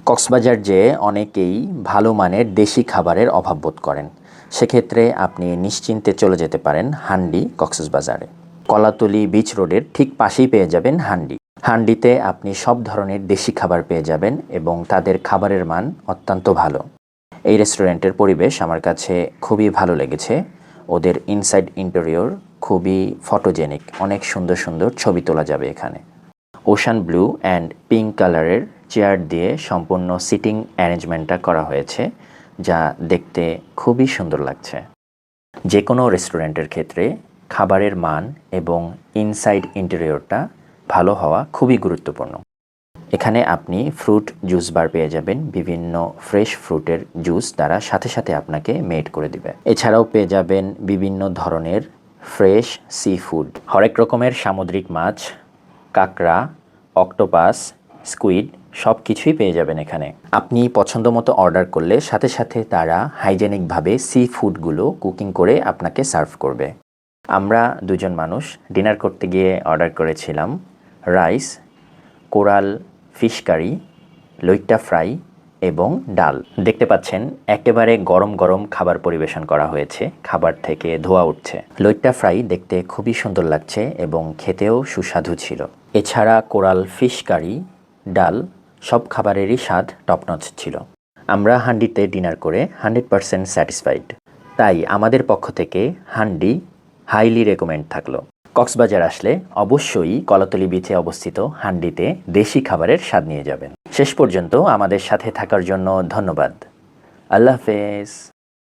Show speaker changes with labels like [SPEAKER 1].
[SPEAKER 1] কক্সবাজার যেয়ে অনেকেই ভালো মানের দেশি খাবারের অভাব বোধ করেন। সেক্ষেত্রে আপনি নিশ্চিন্তে চলে যেতে পারেন হান্ডি কক্সবাজারে। কলাতলি বিচ রোডের ঠিক পাশেই পেয়ে যাবেন হান্ডি। হান্ডিতে আপনি সব ধরনের দেশি খাবার পেয়ে যাবেন এবং তাদের খাবারের মান অত্যন্ত ভালো। এই রেস্টুরেন্টের পরিবেশ আমার কাছে খুবই ভালো লেগেছে। ওদের ইনসাইড ইন্টেরিয়র খুবই ফটোজেনিক, অনেক সুন্দর সুন্দর ছবি তোলা যাবে এখানে। ওশান ব্লু অ্যান্ড পিঙ্ক কালারের চেয়ার দিয়ে সম্পূর্ণ সিটিং অ্যারেঞ্জমেন্টটা করা হয়েছে, যা দেখতে খুবই সুন্দর লাগছে। যে কোনো রেস্টুরেন্টের ক্ষেত্রে খাবারের মান এবং ইনসাইড ইন্টেরিয়রটা ভালো হওয়া খুবই গুরুত্বপূর্ণ। এখানে আপনি ফ্রুট জুস বার পেয়ে যাবেন, বিভিন্ন ফ্রেশ ফ্রুটের জুস তারা সাথে সাথে আপনাকে মেড করে দিবে। এছাড়াও পেয়ে যাবেন বিভিন্ন ধরনের ফ্রেশ সি ফুড, হরেক রকমের সামুদ্রিক মাছ, কাঁকড়া, অক্টোপাস, স্কুইড সব কিছুই পেয়ে যাবেন এখানে। আপনি পছন্দ মতো অর্ডার করলে সাথে সাথে তারা হাইজেনিকভাবে সি ফুডগুলো কুকিং করে আপনাকে সার্ভ করবে। আমরা দুজন মানুষ ডিনার করতে গিয়ে অর্ডার করেছিলাম rice, coral fish curry, loitta fry এবং ডাল। দেখতে পাচ্ছেন একেবারে গরম গরম খাবার পরিবেশন করা হয়েছে, খাবার থেকে ধোঁয়া উঠছে। লইট্টা ফ্রাই দেখতে খুবই সুন্দর লাগছে এবং খেতেও সুস্বাদু ছিল। এছাড়া কোরাল ফিশ কারি, ডাল সব খাবারেরই স্বাদ টপনচ ছিল। আমরা হান্ডিতে ডিনার করে 100% স্যাটিসফাইড। তাই আমাদের পক্ষ থেকে হান্ডি হাইলি রেকমেন্ড থাকলো। কক্সবাজার আসলে অবশ্যই কলাতলি বিচে অবস্থিত হান্ডিতে দেশি খাবারের স্বাদ নিয়ে যাবেন। শেষ পর্যন্ত আমাদের সাথে থাকার জন্য ধন্যবাদ। আল্লাহ হাফেজ।